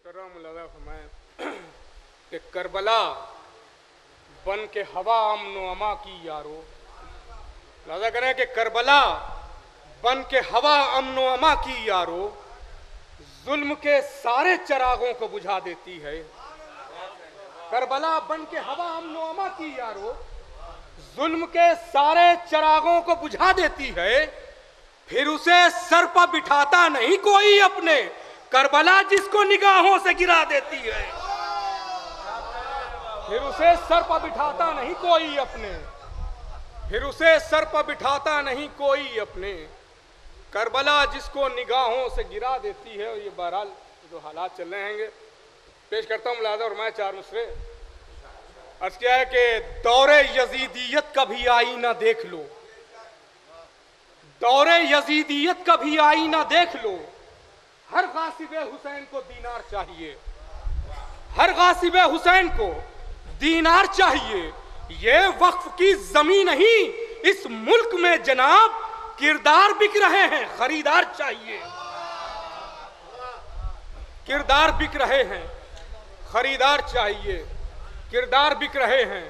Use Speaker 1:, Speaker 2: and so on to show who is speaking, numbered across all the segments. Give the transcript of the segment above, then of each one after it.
Speaker 1: कर रहा हूँ मुलाजा फरमाए कि करबला बन के हवा अमनो अमा की यारो। मुलाजा करें कि करबला बन के हवा अमनो अमा की यारो, जुल्म के सारे चरागों को बुझा देती है। करबला बन के हवा अमनो अमा की यारो, जुल्म के सारे चरागों को बुझा देती है। फिर उसे सर पर बिठाता नहीं कोई अपने, करबला जिसको निगाहों से गिरा देती है। फिर उसे सर पर बिठाता नहीं कोई अपने, फिर उसे सर पर बिठाता नहीं कोई अपने, करबला जिसको निगाहों से गिरा देती है। और ये बहरहाल जो हालात चल रहे हैं पेश करता हूँ मुलाजा और मैं चार मिसरे। अर्ज क्या है कि दौरे यजीदियत का भी आईना देख लो, दौरे यजीदियत का भी आईना देख लो। हर गासिबे हुसैन को दीनार चाहिए, हर गासिबे हुसैन को दीनार चाहिए। ये वक्फ की जमीन नहीं इस मुल्क में जनाब, किरदार बिक रहे हैं खरीदार चाहिए। किरदार बिक रहे हैं खरीदार चाहिए, किरदार बिक रहे हैं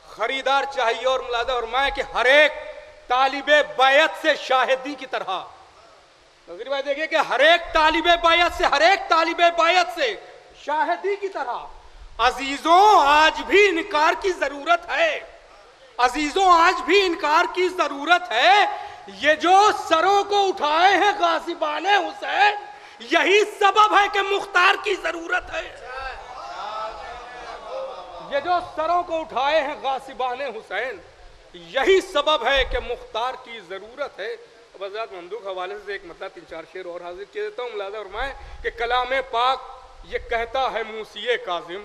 Speaker 1: खरीदार चाहिए। और मुलाजा फरमाए कि हर एक तालिबे बैत से शाहिदी की तरह, नज़ीर भाई देखिए कि हर एक तालिबे बैत से, हर एक तालिबे बैत से शाहिदी की तरह अजीजों आज भी इनकार की जरूरत है, अजीजों आज भी इनकार की जरूरत है। ये जो सरों को उठाए हैं गासिबाने हुसैन, यही सबब है कि मुख्तार की जरूरत है। ये जो सरों को उठाए हैं गासिबाने हुसैन, यही सबब है कि मुख्तार की जरूरत है। वज़ात ममदूक हवाले से एक मतलब 3-4 शेर और हाजिर किए देता हूँ। मुलाजा फरमाए कि कलाम पाक ये कहता है मूसीए काजिम,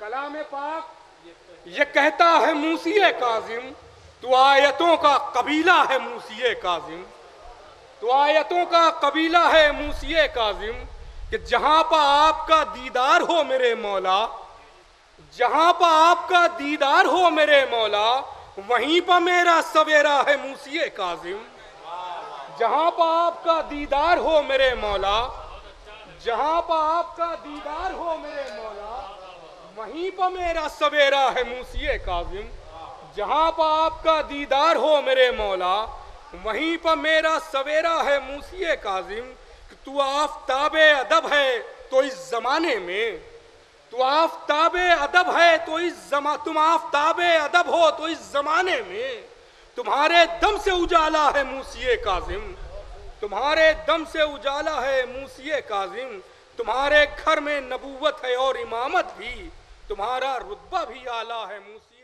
Speaker 1: कलाम पाक ये कहता है मूसीए काजिम, तो आयतों का कबीला है मूसीए काजिम, तो आयतों का कबीला है मूसीए काजिम। कि जहां पर आपका दीदार हो मेरे मौला, जहां पर आपका दीदार हो मेरे मौला, वहीं पर मेरा सवेरा है मूसीए काजिम। जहां पर आपका दीदार हो मेरे मौला, जहां पर आपका दीदार हो मेरे मौला, वहीं पर मेरा सवेरा है मूसीए काजिम। जहां पर आपका दीदार हो मेरे मौला, वहीं पर मेरा सवेरा है मूसीए काजिम। तू आफताबे अदब है तो इस जमाने में, तू आफताबे अदब है तो इस तुम आफताबे अदब हो तो इस जमाने में, तुम्हारे दम से उजाला है मूसीए काजिम, तुम्हारे दम से उजाला है मूसीए काजिम। तुम्हारे घर में नबूवत है और इमामत भी, तुम्हारा रुतबा भी आला है मूसीए